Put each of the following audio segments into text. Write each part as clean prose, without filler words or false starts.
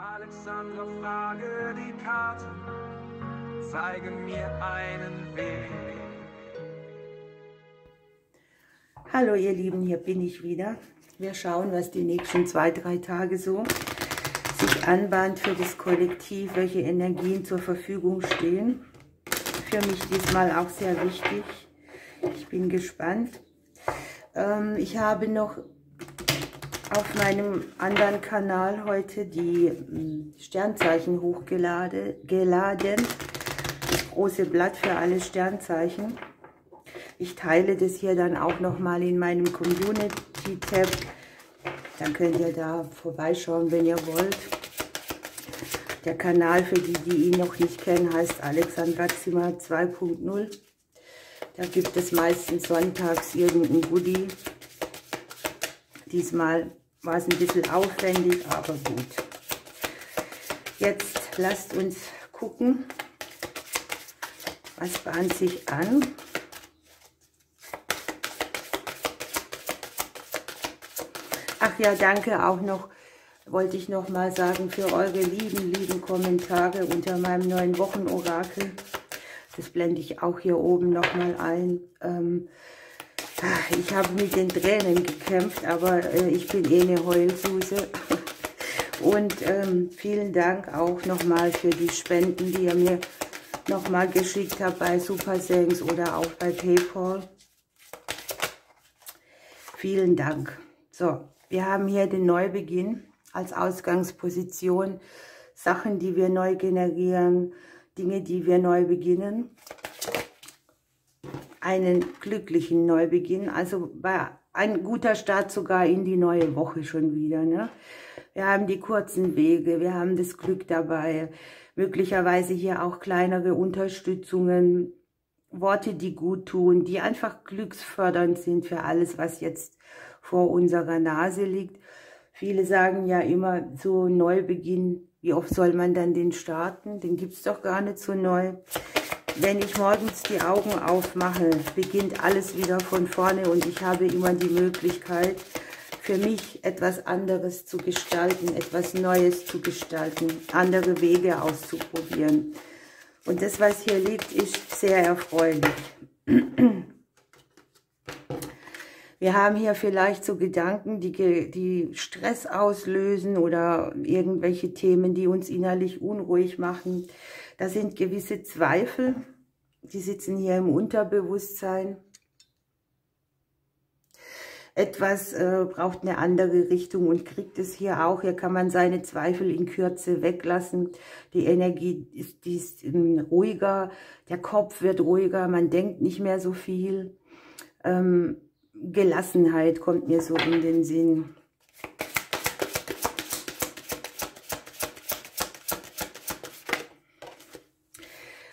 Alexandra, frage die Karten, zeigen mir einen Weg. Hallo ihr Lieben, hier bin ich wieder. Wir schauen, was die nächsten 2-3 Tage so sich anbahnt für das Kollektiv, welche Energien zur Verfügung stehen. Für mich diesmal auch sehr wichtig. Ich bin gespannt. Ich habe noch auf meinem anderen Kanal heute die Sternzeichen hochgeladen. Das große Blatt für alle Sternzeichen. Ich teile das hier dann auch nochmal in meinem Community-Tab. Dann könnt ihr da vorbeischauen, wenn ihr wollt. Der Kanal, für die, die ihn noch nicht kennen, heißt Alexandra Zimmer 2.0. Da gibt es meistens sonntags irgendein Goodie. Diesmal war es ein bisschen aufwendig, aber gut. Jetzt lasst uns gucken, was bahnt sich an. Ach ja, danke auch noch, wollte ich noch mal sagen, für eure lieben Kommentare unter meinem neuen Wochenorakel. Das blende ich auch hier oben noch mal ein. Ich habe mit den Tränen gekämpft, aber ich bin eh eine Heulsuse. Und vielen Dank auch nochmal für die Spenden, die ihr mir nochmal geschickt habt bei Supersense oder auch bei PayPal. Vielen Dank. So, wir haben hier den Neubeginn als Ausgangsposition. Sachen, die wir neu generieren, Dinge, die wir neu beginnen. Einen glücklichen Neubeginn, also ein guter Start sogar in die neue Woche schon wieder. Ne? Wir haben die kurzen Wege, wir haben das Glück dabei, möglicherweise hier auch kleinere Unterstützungen, Worte, die gut tun, die einfach glücksfördernd sind für alles, was jetzt vor unserer Nase liegt. Viele sagen ja immer, so Neubeginn, wie oft soll man dann den starten? Den gibt es doch gar nicht so neu. Wenn ich morgens die Augen aufmache, beginnt alles wieder von vorne und ich habe immer die Möglichkeit, für mich etwas anderes zu gestalten, etwas Neues zu gestalten, andere Wege auszuprobieren. Und das, was hier liegt, ist sehr erfreulich. Wir haben hier vielleicht so Gedanken, die Stress auslösen oder irgendwelche Themen, die uns innerlich unruhig machen. Da sind gewisse Zweifel, die sitzen hier im Unterbewusstsein. Etwas braucht eine andere Richtung und kriegt es hier auch. Hier kann man seine Zweifel in Kürze weglassen. Die Energie ist ruhiger, der Kopf wird ruhiger, man denkt nicht mehr so viel. Gelassenheit kommt mir so in den Sinn.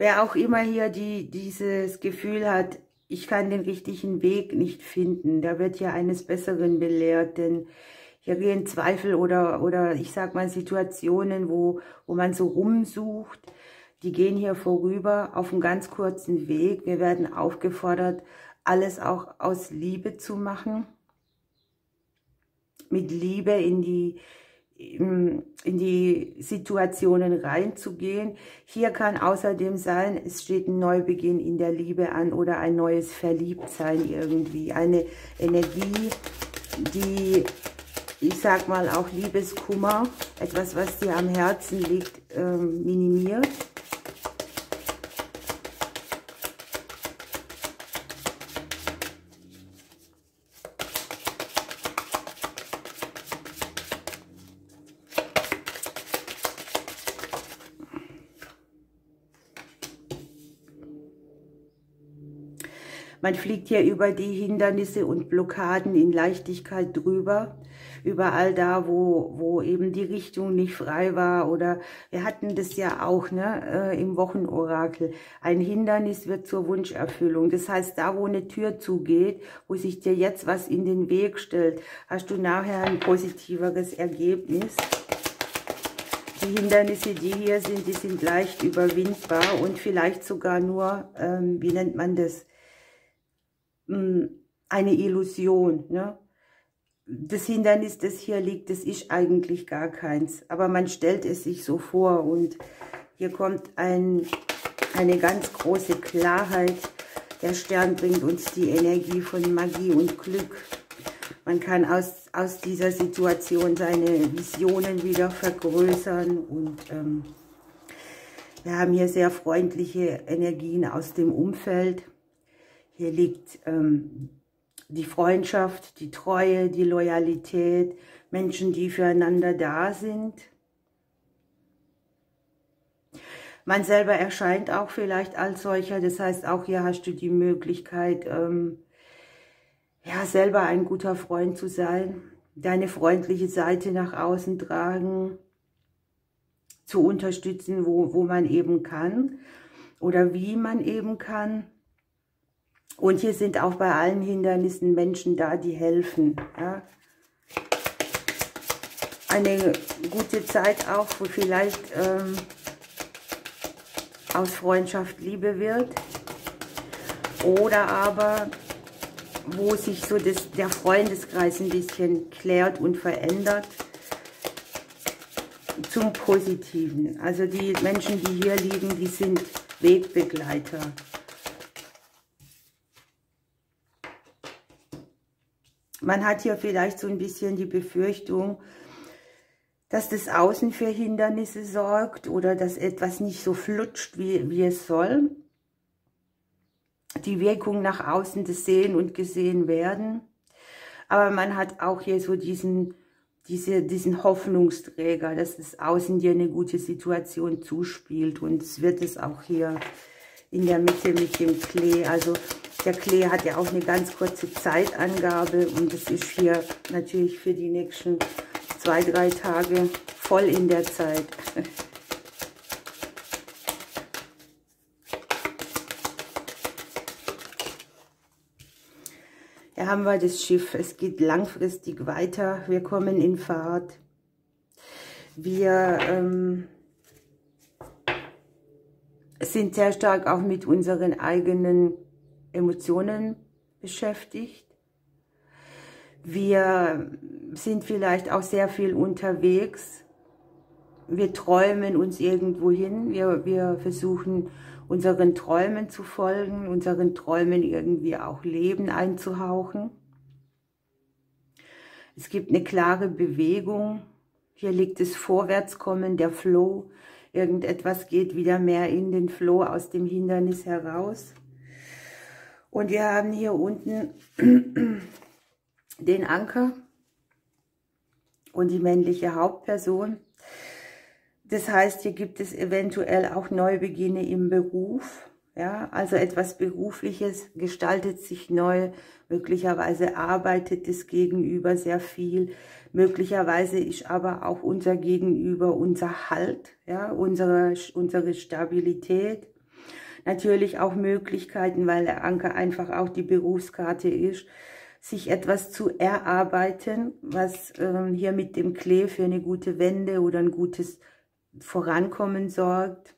Wer auch immer hier dieses Gefühl hat, ich kann den richtigen Weg nicht finden, der wird ja eines Besseren belehrt, denn hier gehen Zweifel oder ich sag mal Situationen, wo man so rumsucht, die gehen hier vorüber auf einem ganz kurzen Weg. Wir werden aufgefordert, alles auch aus Liebe zu machen, mit Liebe in die Situationen reinzugehen. Hier kann außerdem sein, es steht ein Neubeginn in der Liebe an oder ein neues Verliebtsein irgendwie. Eine Energie, die, ich sag mal, auch Liebeskummer, etwas, was dir am Herzen liegt, minimiert. Man fliegt hier über die Hindernisse und Blockaden in Leichtigkeit drüber. Überall da, wo eben die Richtung nicht frei war. Oder wir hatten das ja auch im Wochenorakel. Ein Hindernis wird zur Wunscherfüllung. Das heißt, da wo eine Tür zugeht, wo sich dir jetzt was in den Weg stellt, hast du nachher ein positiveres Ergebnis. Die Hindernisse, die hier sind, die sind leicht überwindbar und vielleicht sogar nur, wie nennt man das? Eine Illusion, ne? das Hindernis, das hier liegt, das ist eigentlich gar keins. Aber man stellt es sich so vor und hier kommt eine ganz große Klarheit. Der Stern bringt uns die Energie von Magie und Glück. Man kann aus dieser Situation seine Visionen wieder vergrößern und wir haben hier sehr freundliche Energien aus dem Umfeld. Hier liegt die Freundschaft, die Treue, die Loyalität, Menschen, die füreinander da sind. Man selber erscheint auch vielleicht als solcher, das heißt, auch hier hast du die Möglichkeit, ja, selber ein guter Freund zu sein, deine freundliche Seite nach außen tragen, zu unterstützen, wo man eben kann oder wie man eben kann. Und hier sind auch bei allen Hindernissen Menschen da, die helfen. Ja. Eine gute Zeit auch, wo vielleicht aus Freundschaft Liebe wird. Oder aber, wo sich so der Freundeskreis ein bisschen klärt und verändert zum Positiven. Also die Menschen, die hier liegen, die sind Wegbegleiter. Man hat hier vielleicht so ein bisschen die Befürchtung, dass das Außen für Hindernisse sorgt oder dass etwas nicht so flutscht, wie es soll. Die Wirkung nach außen, das Sehen und Gesehen werden. Aber man hat auch hier so diesen Hoffnungsträger, dass das Außen dir eine gute Situation zuspielt. Und es wird es auch hier in der Mitte mit dem Klee. Also der Klee hat ja auch eine ganz kurze Zeitangabe und das ist hier natürlich für die nächsten 2-3 Tage voll in der Zeit. Hier haben wir das Schiff, es geht langfristig weiter, wir kommen in Fahrt. Wir sind sehr stark auch mit unseren eigenen Emotionen beschäftigt. Wir sind vielleicht auch sehr viel unterwegs. Wir träumen uns irgendwo hin. Wir versuchen, unseren Träumen zu folgen, unseren Träumen irgendwie auch Leben einzuhauchen. Es gibt eine klare Bewegung. Hier liegt das Vorwärtskommen, der Flow. Irgendetwas geht wieder mehr in den Flow aus dem Hindernis heraus. Und wir haben hier unten den Anker und die männliche Hauptperson. Das heißt, hier gibt es eventuell auch Neubeginne im Beruf. Ja, also etwas Berufliches gestaltet sich neu. Möglicherweise arbeitet das Gegenüber sehr viel. Möglicherweise ist aber auch unser Gegenüber unser Halt, ja, unsere Stabilität. Natürlich auch Möglichkeiten, weil der Anker einfach auch die Berufskarte ist, sich etwas zu erarbeiten, was hier mit dem Klee für eine gute Wende oder ein gutes Vorankommen sorgt.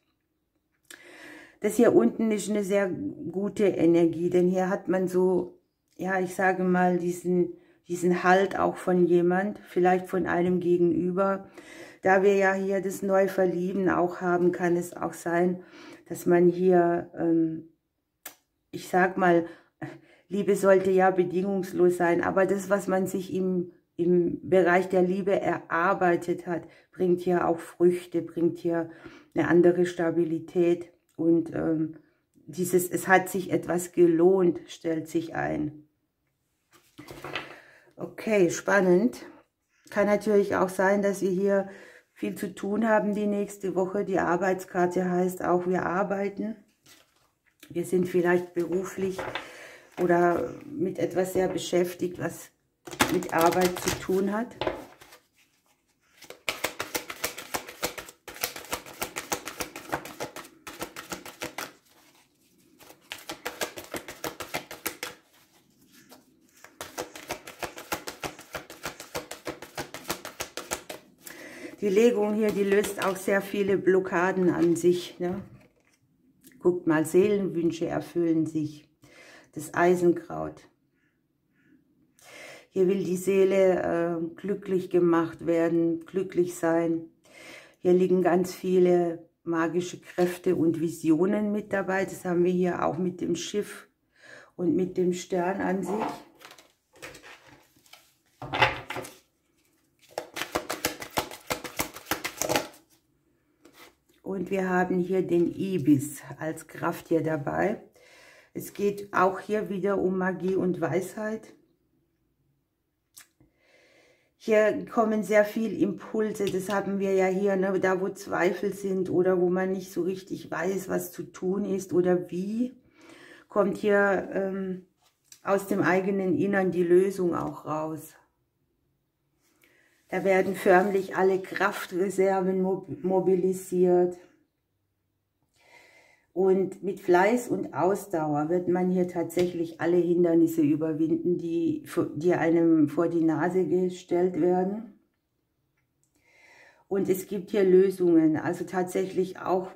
Das hier unten ist eine sehr gute Energie, denn hier hat man so, ja, ich sage mal, diesen Halt auch von jemand, vielleicht von einem Gegenüber. Da wir ja hier das Neuverlieben auch haben, kann es auch sein, dass man hier, ich sag mal, Liebe sollte ja bedingungslos sein, aber das, was man sich im Bereich der Liebe erarbeitet hat, bringt hier auch Früchte, bringt hier eine andere Stabilität und es hat sich etwas gelohnt, stellt sich ein. Okay, spannend. Kann natürlich auch sein, dass wir hier viel zu tun haben die nächste Woche. Die Arbeitskarte heißt auch, wir arbeiten. Wir sind vielleicht beruflich oder mit etwas sehr beschäftigt, was mit Arbeit zu tun hat. Die Legung hier, die löst auch sehr viele Blockaden an sich. Ne? Guckt mal, Seelenwünsche erfüllen sich. Das Eisenkraut. Hier will die Seele glücklich gemacht werden, glücklich sein. Hier liegen ganz viele magische Kräfte und Visionen mit dabei. Das haben wir hier auch mit dem Schiff und mit dem Stern an sich. Und wir haben hier den Ibis als Kraft hier dabei. Es geht auch hier wieder um Magie und Weisheit. Hier kommen sehr viele Impulse, das haben wir ja hier, ne, da wo Zweifel sind oder wo man nicht so richtig weiß, was zu tun ist oder wie, kommt hier aus dem eigenen Innern die Lösung auch raus. Da werden förmlich alle Kraftreserven mobilisiert. Und mit Fleiß und Ausdauer wird man hier tatsächlich alle Hindernisse überwinden, die einem vor die Nase gestellt werden. Und es gibt hier Lösungen, also tatsächlich auch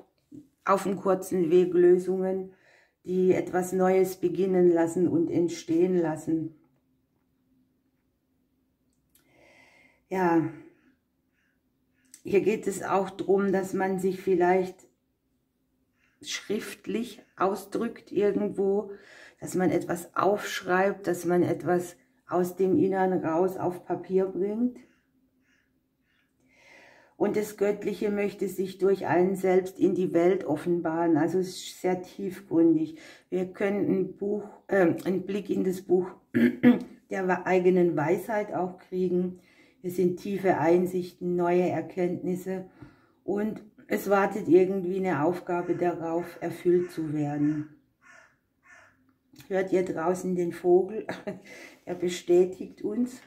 auf dem kurzen Weg Lösungen, die etwas Neues beginnen lassen und entstehen lassen. Ja, hier geht es auch darum, dass man sich vielleicht schriftlich ausdrückt irgendwo, dass man etwas aufschreibt, dass man etwas aus dem Innern raus auf Papier bringt. Und das Göttliche möchte sich durch einen selbst in die Welt offenbaren, also es ist sehr tiefgründig. Wir können einen Blick in das Buch der eigenen Weisheit auch kriegen. Es sind tiefe Einsichten, neue Erkenntnisse und es wartet irgendwie eine Aufgabe darauf, erfüllt zu werden. Hört ihr draußen den Vogel? Er bestätigt uns.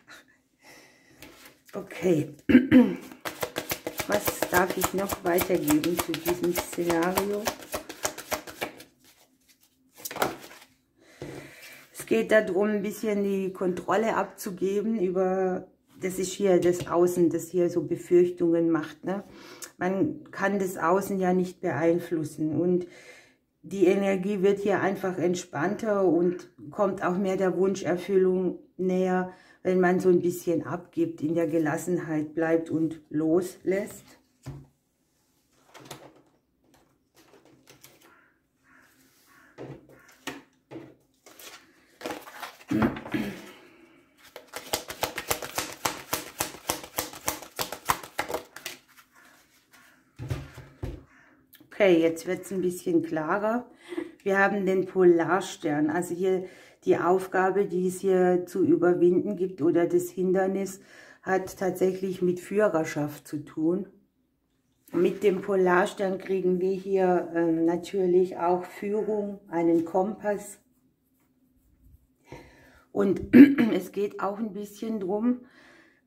Okay. Was darf ich noch weitergeben zu diesem Szenario? Es geht darum, ein bisschen die Kontrolle abzugeben über, das ist hier das Außen, das hier so Befürchtungen macht, ne? Man kann das Außen ja nicht beeinflussen und die Energie wird hier einfach entspannter und kommt auch mehr der Wunscherfüllung näher, wenn man so ein bisschen abgibt, in der Gelassenheit bleibt und loslässt. Okay, jetzt wird es ein bisschen klarer. Wir haben den Polarstern, also hier die Aufgabe, die es hier zu überwinden gibt oder das Hindernis, hat tatsächlich mit Führerschaft zu tun. Mit dem Polarstern kriegen wir hier natürlich auch Führung, einen Kompass. Und es geht auch ein bisschen drum,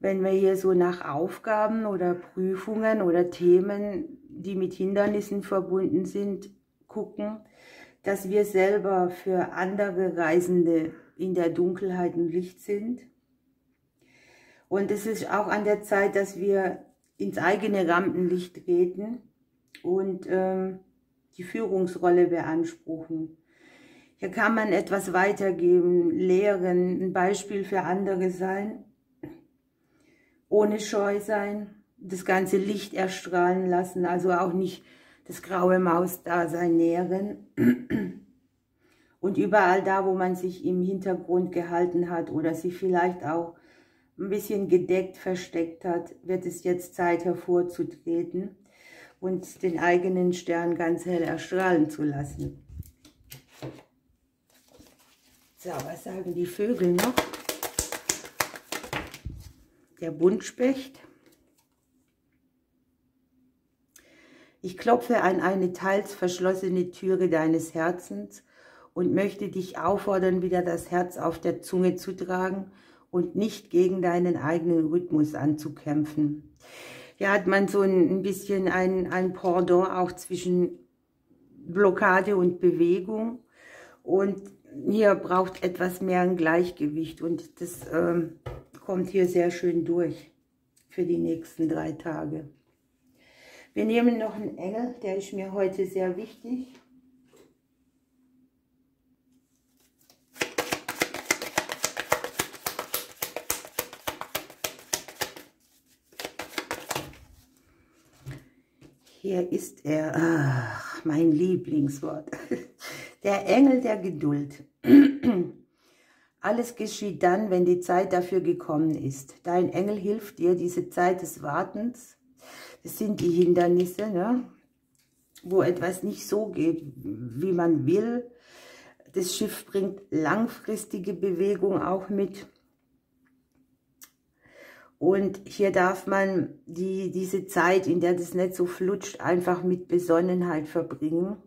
wenn wir hier so nach Aufgaben oder Prüfungen oder Themen, die mit Hindernissen verbunden sind, gucken, dass wir selber für andere Reisende in der Dunkelheit ein Licht sind. Und es ist auch an der Zeit, dass wir ins eigene Rampenlicht treten und die Führungsrolle beanspruchen. Hier kann man etwas weitergeben, lehren, ein Beispiel für andere sein, ohne Scheu sein, das ganze Licht erstrahlen lassen, also auch nicht das graue Mausdasein nähren. Und überall da, wo man sich im Hintergrund gehalten hat oder sich vielleicht auch ein bisschen gedeckt, versteckt hat, wird es jetzt Zeit hervorzutreten und den eigenen Stern ganz hell erstrahlen zu lassen. So, was sagen die Vögel noch? Der Buntspecht. Ich klopfe an eine teils verschlossene Türe deines Herzens und möchte dich auffordern, wieder das Herz auf der Zunge zu tragen und nicht gegen deinen eigenen Rhythmus anzukämpfen. Hier hat man so ein bisschen ein Pendant auch zwischen Blockade und Bewegung und hier braucht etwas mehr ein Gleichgewicht und das kommt hier sehr schön durch für die nächsten 3 Tage. Wir nehmen noch einen Engel, der ist mir heute sehr wichtig. Hier ist er, ach, mein Lieblingswort, der Engel der Geduld. Alles geschieht dann, wenn die Zeit dafür gekommen ist. Dein Engel hilft dir, diese Zeit des Wartens, das sind die Hindernisse, ne? Wo etwas nicht so geht, wie man will. Das Schiff bringt langfristige Bewegung auch mit. Und hier darf man diese Zeit, in der das nicht so flutscht, einfach mit Besonnenheit verbringen.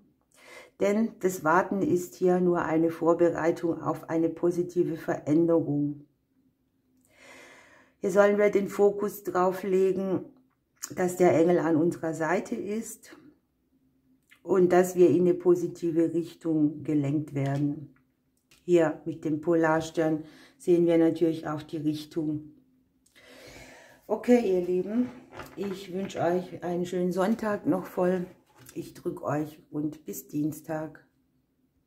Denn das Warten ist hier nur eine Vorbereitung auf eine positive Veränderung. Hier sollen wir den Fokus drauf legen, dass der Engel an unserer Seite ist und dass wir in eine positive Richtung gelenkt werden. Hier mit dem Polarstern sehen wir natürlich auch die Richtung. Okay, ihr Lieben, ich wünsche euch einen schönen Sonntag noch voll. Ich drücke euch und bis Dienstag.